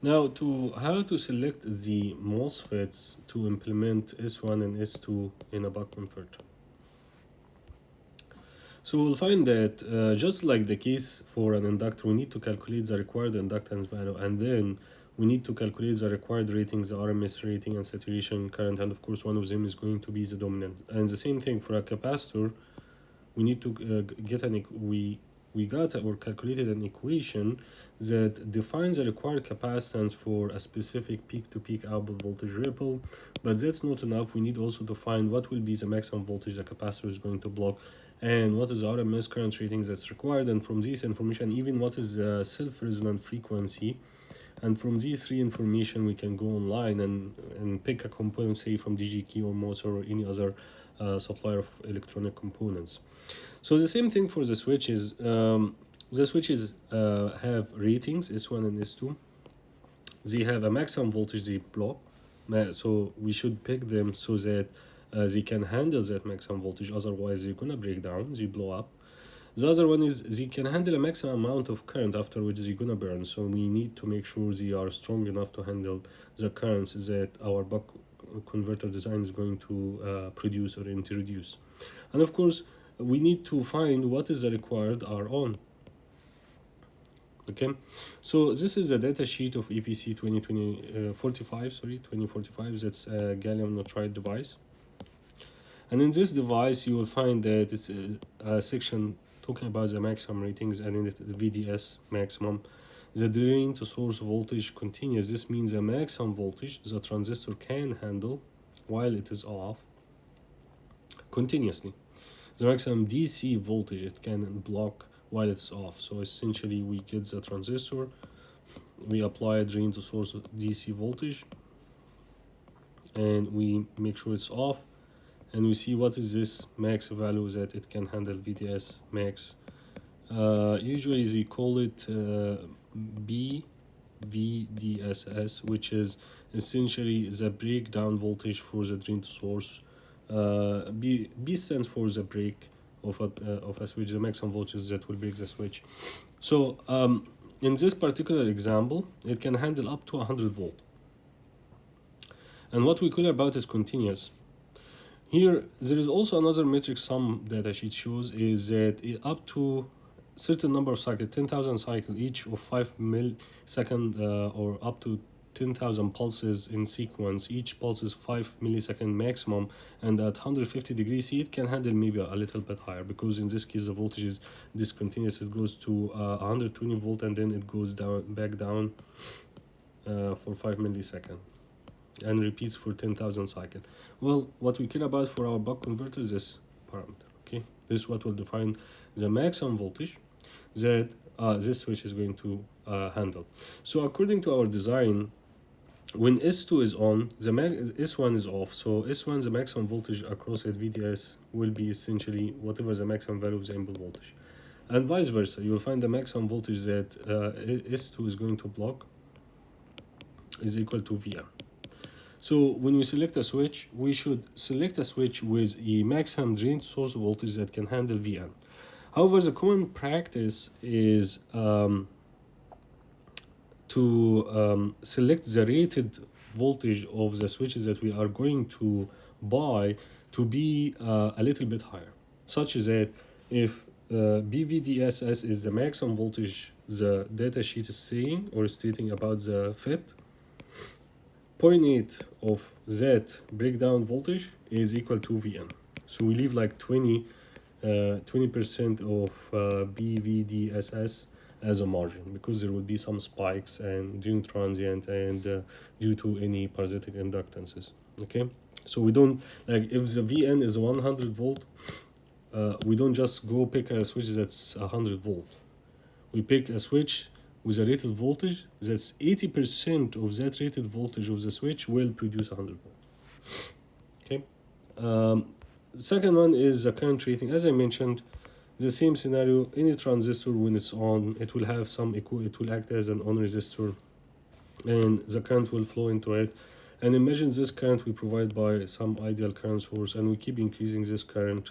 Now, to how to select the MOSFETs to implement S1 and S2 in a buck converter. So we'll find that just like the case for an inductor, we need to calculate the required inductance value, and then we need to calculate the required ratings, the RMS rating and saturation current, and of course one of them is going to be the dominant. And the same thing for a capacitor, we need to get we got or calculated an equation that defines a required capacitance for a specific peak-to-peak output voltage ripple, but that's not enough. We need also to find what will be the maximum voltage the capacitor is going to block, and what is the RMS current rating that's required, and from this information even what is the self-resonant frequency. And from these three information we can go online and pick a component, say from DGK or motor or any other supplier of electronic components. So the same thing for the switches. The switches have ratings S1 and S2. They have a maximum voltage they block, so we should pick them so that they can handle that maximum voltage. Otherwise, they're gonna break down, they blow up. The other one is they can handle a maximum amount of current after which they're gonna burn. So we need to make sure they are strong enough to handle the currents that our buck converter design is going to produce or introduce. And of course, we need to find what is the required R on. Okay, so this is a data sheet of EPC 2045. That's a gallium nitride device. And in this device, you will find that it's a section talking about the maximum ratings, and in the VDS maximum, the drain to source voltage continuous. This means the maximum voltage the transistor can handle while it is off continuously. The maximum DC voltage it can block while it's off. So essentially we get the transistor, we apply a drain to source DC voltage, and we make sure it's off, and we see what is this max value that it can handle, VDS max. Usually they call it BVDSS, which is essentially the breakdown voltage for the drain to source. B stands for the break of a switch, the maximum voltage that will break the switch. So in this particular example, it can handle up to 100 volt. And what we care about is continuous. Here, there is also another metric some data sheet shows is that up to certain number of cycles, 10,000 cycles each of 5 millisecond or up to 10,000 pulses in sequence. Each pulse is 5 millisecond maximum, and at 150 degrees C, it can handle maybe a little bit higher, because in this case the voltage is discontinuous. It goes to 120 volt and then it goes back down for 5 millisecond and repeats for 10,000 cycles. Well, what we care about for our buck converter is this parameter. Okay, this is what will define the maximum voltage that this switch is going to handle. So according to our design, when S2 is on, the S1 is off. So S1, the maximum voltage across at VDS will be essentially whatever the maximum value of the input voltage. And vice versa, you will find the maximum voltage that S2 is going to block is equal to Vm. So when we select a switch, we should select a switch with a maximum drain source voltage that can handle Vn. However, the common practice is to select the rated voltage of the switches that we are going to buy to be a little bit higher, such that if BVDSS is the maximum voltage the data sheet is saying or stating about the FET, 0.8 of that breakdown voltage is equal to Vn. So we leave like 20% of BVDSS as a margin, because there will be some spikes and during transient and due to any parasitic inductances. Okay, so we don't, like, if the Vn is 100 volt, we don't just go pick a switch that's 100 volt. We pick a switch with a rated voltage that's 80% of that rated voltage of the switch will produce 100 volt. Okay. Second one is the current rating. As I mentioned, the same scenario, any transistor when it's on, it will have some it will act as an on resistor, and the current will flow into it. And imagine this current we provide by some ideal current source, and we keep increasing this current.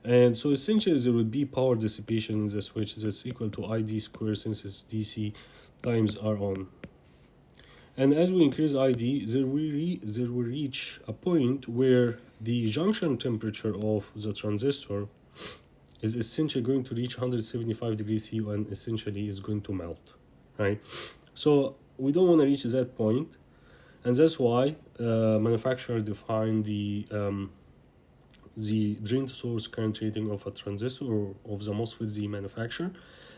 And so essentially there will be power dissipation in the switch that's equal to ID squared since it's DC times R on. And as we increase ID, there will reach a point where the junction temperature of the transistor is essentially going to reach 175 degrees C and essentially is going to melt, right? So we don't want to reach that point, and that's why manufacturer define the drain to source current rating of a transistor or of the MOSFET they manufacture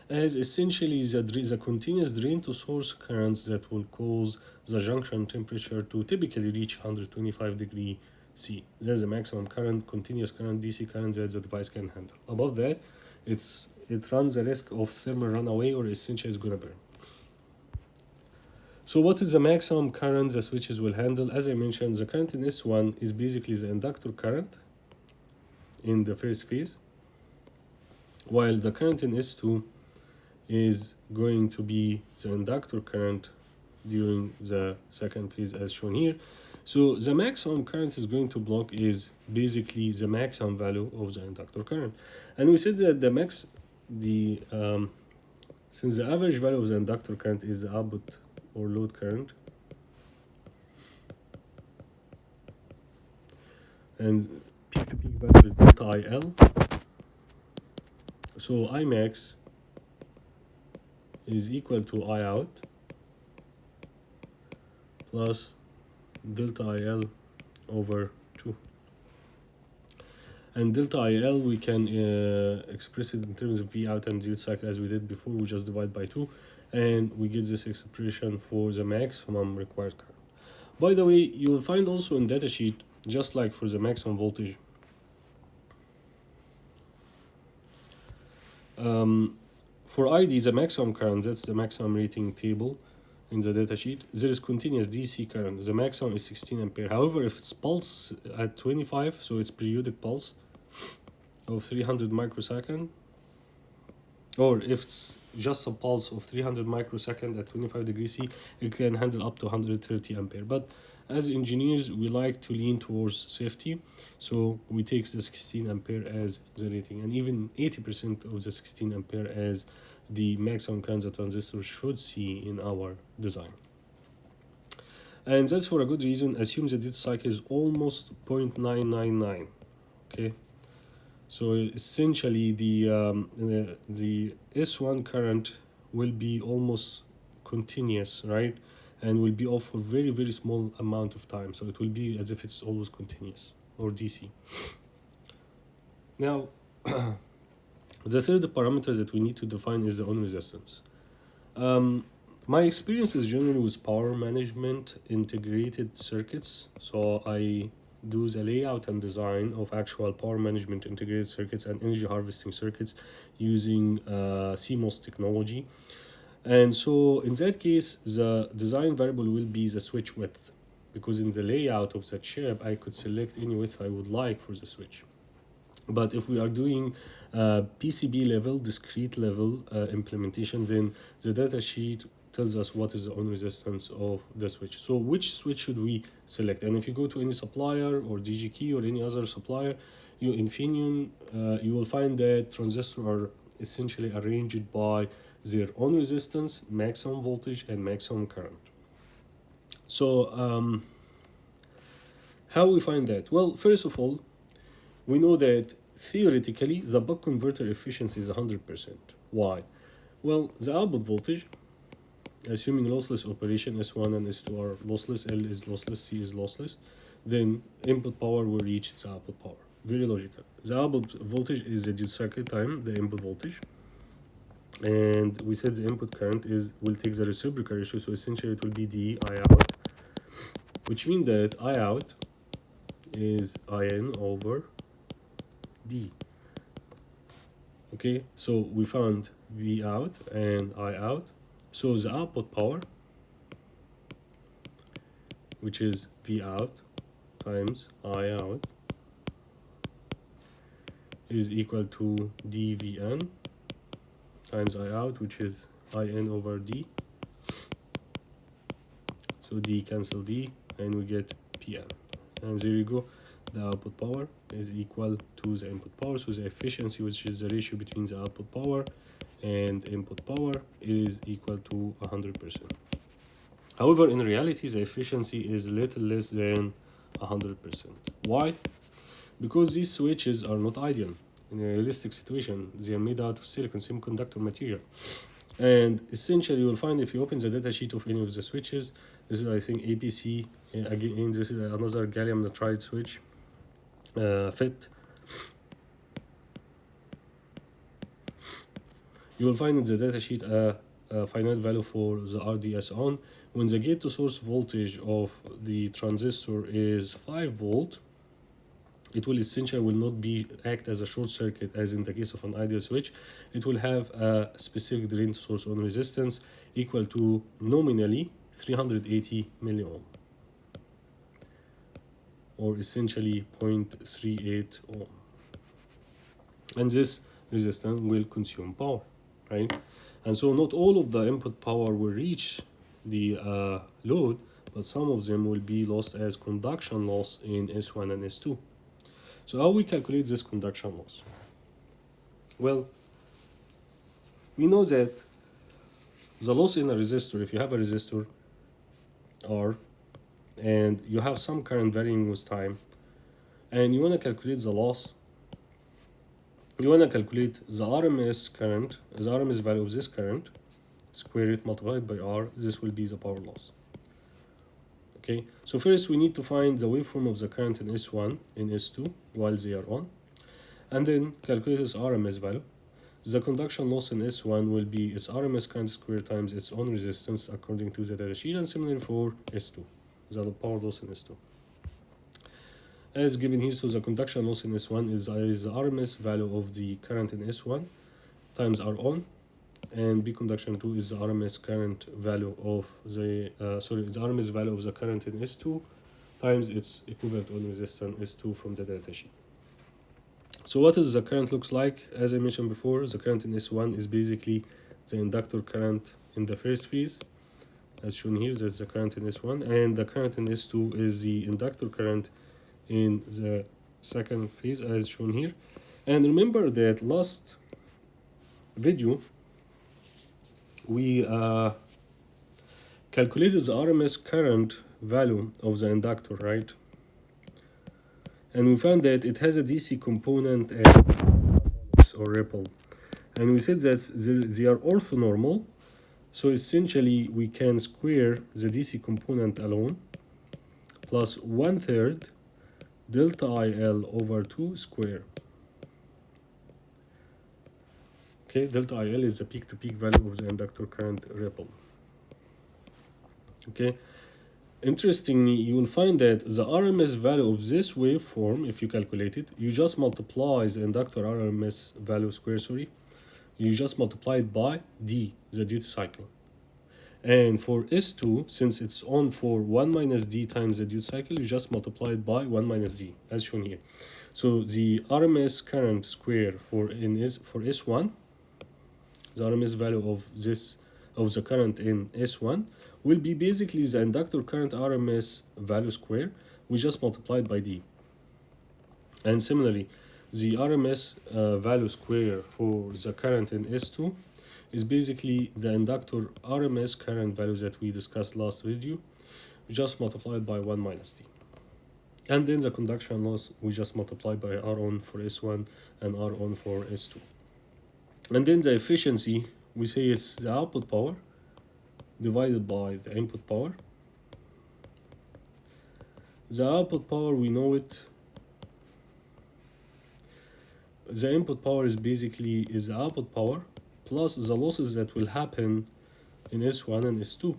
as essentially the continuous drain to source currents that will cause the junction temperature to typically reach 125 degree C. That's the maximum current, continuous current, DC current that the device can handle. Above that, it runs the risk of thermal runaway or essentially it's gonna burn. So what is the maximum current the switches will handle? As I mentioned, the current in S1 is basically the inductor current in the first phase, while the current in S2 is going to be the inductor current during the second phase as shown here. So the maximum current is going to block is basically the maximum value of the inductor current. And we said that since the average value of the inductor current is the output or load current, and peak to peak value is delta IL. So Imax is equal to I out plus delta IL over 2. And delta IL we can express it in terms of V out and duty cycle as we did before. We just divide by 2 and we get this expression for the maximum required current. By the way, you will find also in datasheet, just like for the maximum voltage, for ID, the maximum current, that's the maximum rating table in the datasheet, there is continuous DC current. The maximum is 16 ampere. However, if it's pulse at 25, so it's periodic pulse of 300 microsecond, or if it's just a pulse of 300 microsecond at 25 degrees C, it can handle up to 130 ampere. But as engineers, we like to lean towards safety, so we take the 16 ampere as the rating, and even 80% of the 16 ampere as the maximum current the transistor should see in our design. And that's for a good reason. Assume the duty cycle is almost 0.999. Okay, so essentially the S1 current will be almost continuous, right? And will be off for very, very small amount of time. So it will be as if it's always continuous or DC. Now, the third parameter that we need to define is the on resistance. My experience is generally with power management integrated circuits. So I do the layout and design of actual power management integrated circuits and energy harvesting circuits using CMOS technology. And so in that case, the design variable will be the switch width, because in the layout of the chip, I could select any width I would like for the switch. But if we are doing PCB level, discrete level implementation, then the data sheet tells us what is the on resistance of the switch. So which switch should we select? And if you go to any supplier or DGKey or any other supplier, Infineon, you will find that transistors are essentially arranged by their on resistance, maximum voltage, and maximum current. So how we find that? Well, first of all, we know that theoretically the buck converter efficiency is 100%. Why? Well, the output voltage, assuming lossless operation, S1 and S2 are lossless, L is lossless, C is lossless, then input power will reach the output power. Very logical. The output voltage is the duty cycle time, the input voltage. And we said the input current will take the reciprocal ratio, so essentially it will be the I out, which means that I out is IN over D. Okay, so we found V out and I out. So the output power, which is V out times I out, is equal to dVn times I out, which is IN over D. So D cancel D and we get Pn. And there you go. the output power is equal to the input power. So the efficiency, which is the ratio between the output power and input power, is equal to 100%. However, in reality, the efficiency is little less than 100%. Why? Because these switches are not ideal. In a realistic situation, they are made out of silicon semiconductor material. And essentially, you will find if you open the data sheet of any of the switches, this is, I think, APC. Again, this is another gallium nitride switch, FET. You will find in the data sheet a finite value for the RDS on. When the gate to source voltage of the transistor is 5 volt, it will essentially not act as a short circuit as in the case of an ideal switch. It will have a specific drain to source on resistance equal to nominally 380 milliohm, or essentially 0.38 ohm. And this resistance will consume power, right? And so not all of the input power will reach the load, but some of them will be lost as conduction loss in S1 and S2. So how we calculate this conduction loss? Well, we know that the loss in a resistor, if you have a resistor R and you have some current varying with time, and you want to calculate the loss, you want to calculate the RMS current, the RMS value of this current, square it multiplied by R, this will be the power loss. Okay, so first we need to find the waveform of the current in S1 and S2 while they are on, and then calculate its RMS value. The conduction loss in S1 will be its RMS current square times its own resistance according to the data sheet, and similarly for S2, the power loss in S2. As given here, so the conduction loss in S1 is the RMS value of the current in S1 times R on, and B conduction 2 is the RMS current value of the the RMS value of the current in S2 times its equivalent on resistance S2 from the data sheet. So what is the current looks like? As I mentioned before, the current in S1 is basically the inductor current in the first phase, as shown here. That's the current in S1, and the current in S2 is the inductor current in the second phase, as shown here. And remember that last video we calculated the RMS current value of the inductor, right? And we found that it has a DC component and or ripple, and we said that they are orthonormal, so essentially we can square the DC component alone plus 1/3 delta IL over 2 square. Okay, delta IL is the peak-to-peak value of the inductor current ripple. Okay, interestingly, you will find that the RMS value of this waveform, if you calculate it, you just multiply the inductor RMS value square, you just multiply it by D, the duty cycle. And for S2, since it's on for 1 minus D times the duty cycle, you just multiply it by 1 minus D, as shown here. So the RMS current square for S1, the RMS value of the current in S1 will be basically the inductor current RMS value square, we just multiplied by D. And similarly, the RMS value square for the current in S2 is basically the inductor RMS current value that we discussed last video, we just multiplied by 1 minus D. And then the conduction loss, we just multiplied by R on for S1 and R on for S2. And then the efficiency, we say it's the output power divided by the input power. The output power, we know it. The input power is the output power plus the losses that will happen in S1 and S2,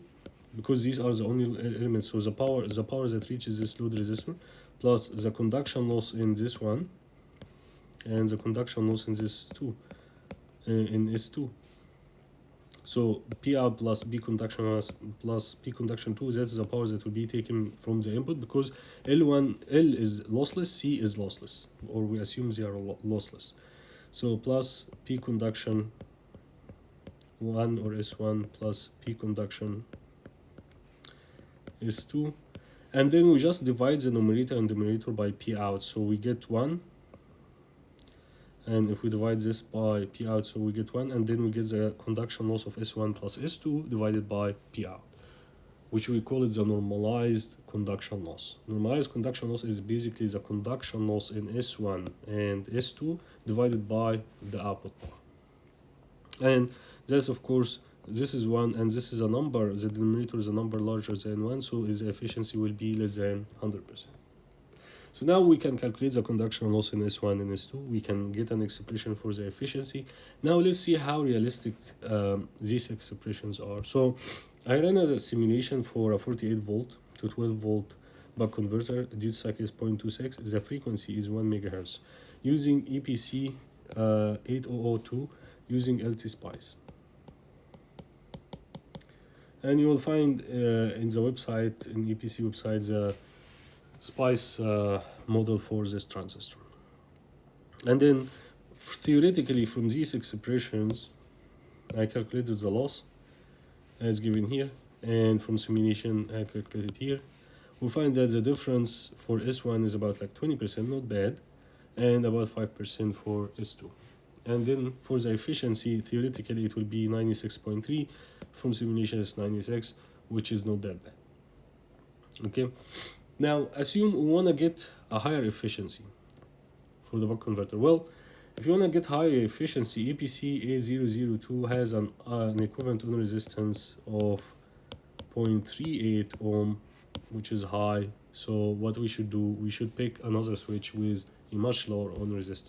because these are the only elements. So the power that reaches this load resistor plus the conduction loss in this one and the conduction loss in this in S2. So P out plus B conduction plus P conduction 2, that's the power that will be taken from the input, because L is lossless, C is lossless, or we assume they are lossless. So plus P conduction 1 or S1 plus P conduction S2, And then we just divide the numerator and denominator by P out. So we get 1. And if we divide this by P out, so we get 1. And then we get the conduction loss of S1 plus S2 divided by P out, which we call it the normalized conduction loss. Normalized conduction loss is basically the conduction loss in S1 and S2 divided by the output power. And this, of course, this is 1 and this is a number, the denominator is a number larger than 1, so its efficiency will be less than 100%. So now we can calculate the conduction loss in S1 and S2. We can get an expression for the efficiency. Now let's see how realistic these expressions are. So I ran a simulation for a 48 volt to 12 volt buck converter. Duty cycle is 0.26. The frequency is 1 megahertz using EPC 8002 using LT Spice. And you will find in the website, in EPC website, the Spice model for this transistor. And then theoretically from these expressions I calculated the loss as given here, and from simulation I calculated here. We find that the difference for S1 is about like 20%, not bad, and about 5% for S2. And then for the efficiency, theoretically it will be 96.3, from simulation is 96, which is not that bad. Okay, now assume we want to get a higher efficiency for the buck converter. Well, if you want to get higher efficiency, EPC 8002 has an equivalent on resistance of 0.38 ohm, which is high. So what we should do, we should pick another switch with a much lower on resistance.